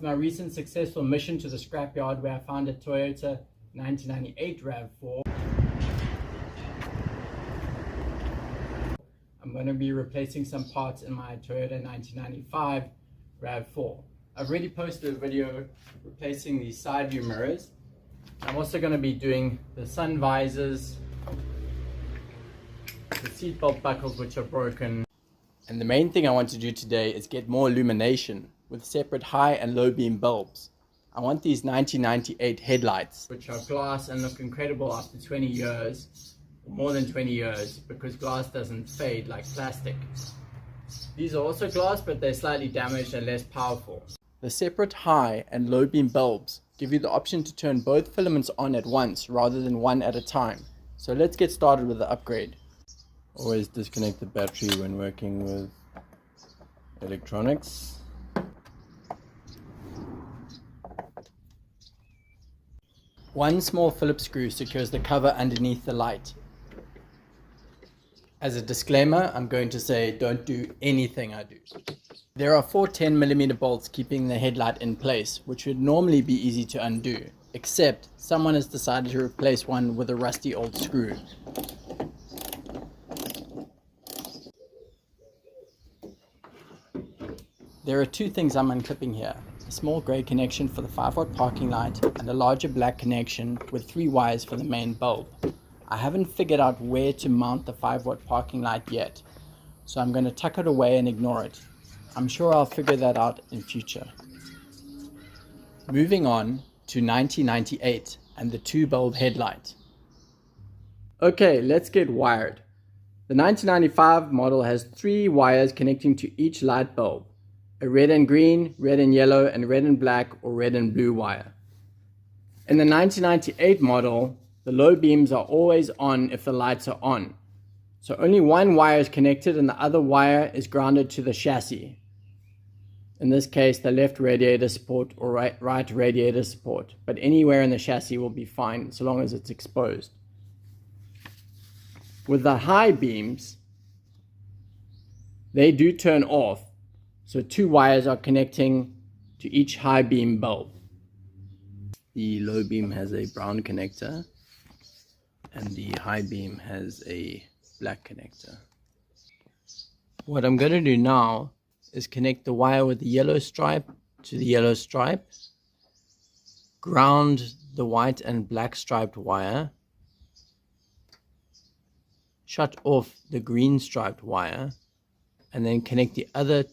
my recent successful mission to the scrapyard where I found a Toyota 1998 RAV4, I'm going to be replacing some parts in my Toyota 1995 RAV4. I've already posted a video replacing the side view mirrors. I'm also going to be doing the sun visors, the seatbelt buckles which are broken. And the main thing I want to do today is get more illumination with separate high and low beam bulbs. I want these 1998 headlights, which are glass and look incredible after 20 years, or more than 20 years, because glass doesn't fade like plastic. These are also glass, but they're slightly damaged and less powerful. The separate high and low beam bulbs give you the option to turn both filaments on at once rather than one at a time. So let's get started with the upgrade. Always disconnect the battery when working with electronics. One small Phillips screw secures the cover underneath the light. As a disclaimer, I'm going to say don't do anything I do. There are 4 10mm bolts keeping the headlight in place, which would normally be easy to undo, except someone has decided to replace one with a rusty old screw. There are 2 things I'm unclipping here. A small grey connection for the 5-watt parking light and a larger black connection with 3 wires for the main bulb. I haven't figured out where to mount the 5-watt parking light yet, so I'm going to tuck it away and ignore it. I'm sure I'll figure that out in future. Moving on to 1998 and the 2-bulb headlight. Okay, let's get wired. The 1995 model has 3 wires connecting to each light bulb. A red and green, red and yellow, and red and black or red and blue wire. In the 1998 model, the low beams are always on if the lights are on. So only one wire is connected and the other wire is grounded to the chassis. In this case, the left radiator support or right radiator support, but anywhere in the chassis will be fine so long as it's exposed. With the high beams, they do turn off. So 2 wires are connecting to each high beam bulb. The low beam has a brown connector and the high beam has a black connector. What I'm going to do now is connect the wire with the yellow stripe to the yellow stripe, ground the white and black striped wire, shut off the green striped wire, and then connect the other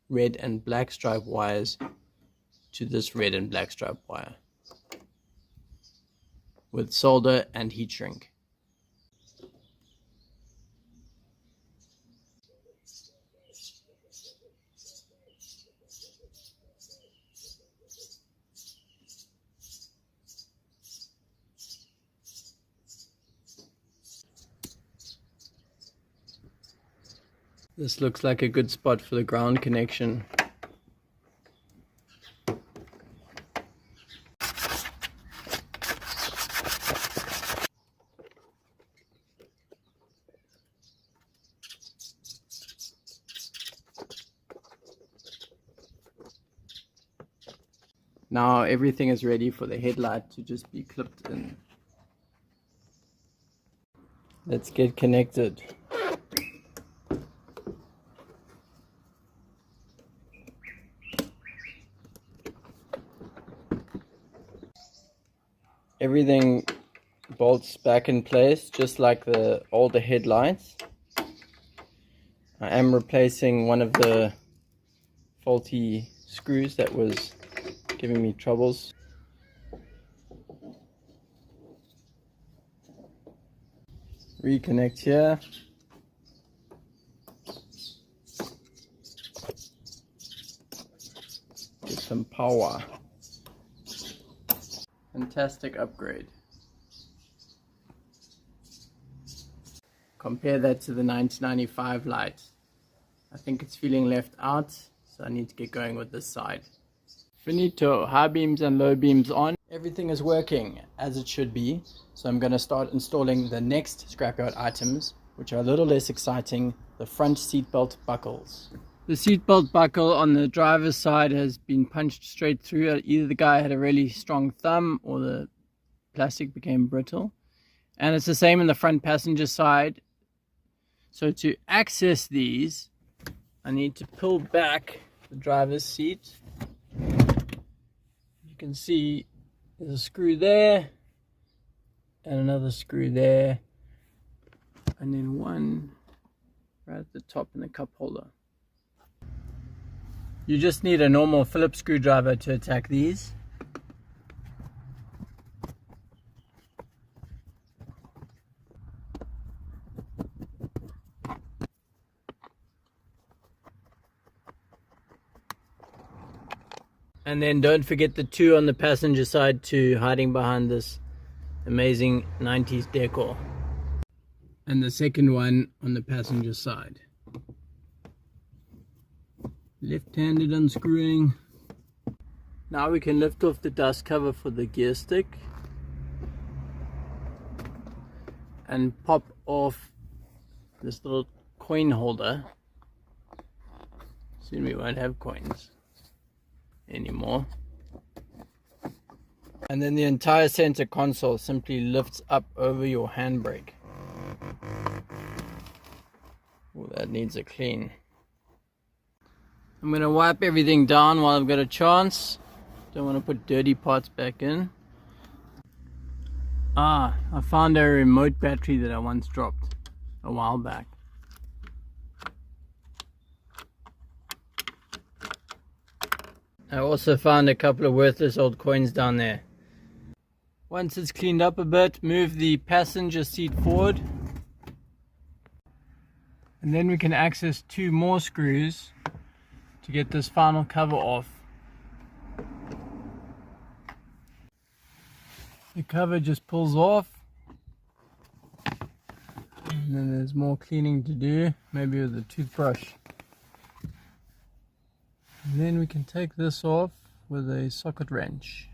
red and black stripe wires to this red and black stripe wire with solder and heat shrink. This looks like a good spot for the ground connection. Now everything is ready for the headlight to just be clipped in. Let's get connected. Everything bolts back in place just like the older headlights. I am replacing one of the faulty screws that was giving me troubles. Reconnect here. Get some power. Fantastic upgrade. Compare that to the 1995 light. I think it's feeling left out, so I need to get going with this side. Finito, high beams and low beams on. Everything is working as it should be, so I'm going to start installing the next scrapyard items, which are a little less exciting, the front seatbelt buckles. The seatbelt buckle on the driver's side has been punched straight through. Either the guy had a really strong thumb or the plastic became brittle. And it's the same in the front passenger side. So to access these, I need to pull back the driver's seat. You can see there's a screw there and another screw there, and then one right at the top in the cup holder. You just need a normal Phillips screwdriver to attack these. And then don't forget the two on the passenger side too, hiding behind this amazing 90s decor. And the second one on the passenger side. Left-handed unscrewing. Now we can lift off the dust cover for the gear stick and pop off this little coin holder. Soon we won't have coins anymore. And then the entire center console simply lifts up over your handbrake. Oh, that needs a clean. I'm going to wipe everything down while I've got a chance. Don't want to put dirty parts back in. I found a remote battery that I once dropped a while back. I also found a couple of worthless old coins down there. Once it's cleaned up a bit, move the passenger seat forward. And then we can access two more screws to get this final cover off. The cover just pulls off. And then there's more cleaning to do, maybe with a toothbrush. And then we can take this off with a socket wrench.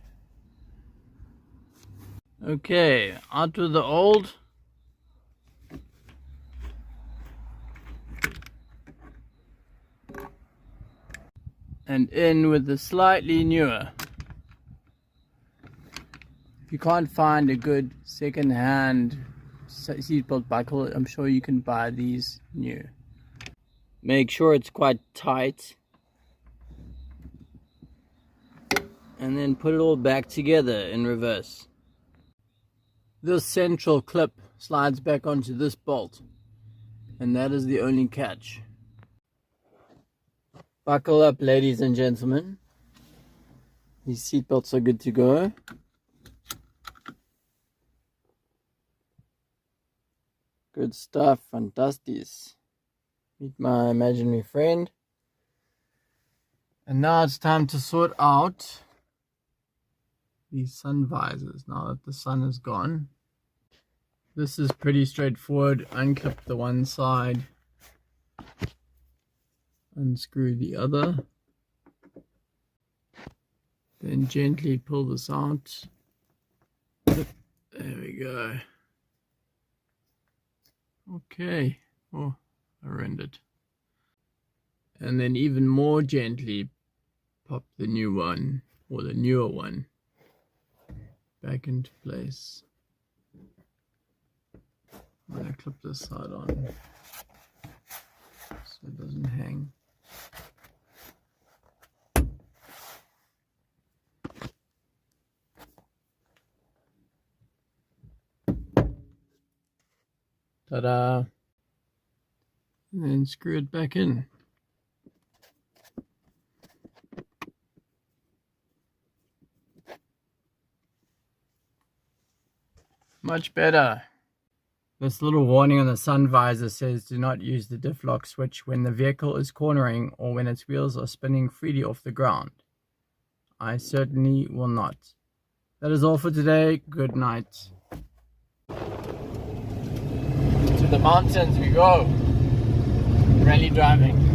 Okay, out with the old. And in with the slightly newer. If you can't find a good second-hand seatbelt buckle, I'm sure you can buy these new. Make sure it's quite tight. And then put it all back together in reverse. This central clip slides back onto this bolt, and that is the only catch. Buckle up, ladies and gentlemen. These seatbelts are good to go. Good stuff, fantastic. Meet my imaginary friend. And now it's time to sort out these sun visors now that the sun is gone. This is pretty straightforward. Unclip the one side, unscrew the other, then gently pull this out. There we go. Okay, oh, I rendered. And then even more gently pop the new one, or the newer one, back into place. I'm going to clip this side on so it doesn't hang. Ta-da! And then screw it back in. Much better. This little warning on the sun visor says do not use the diff lock switch when the vehicle is cornering or when its wheels are spinning freely off the ground. I certainly will not. That is all for today. Good night. To the mountains we go. Rally driving.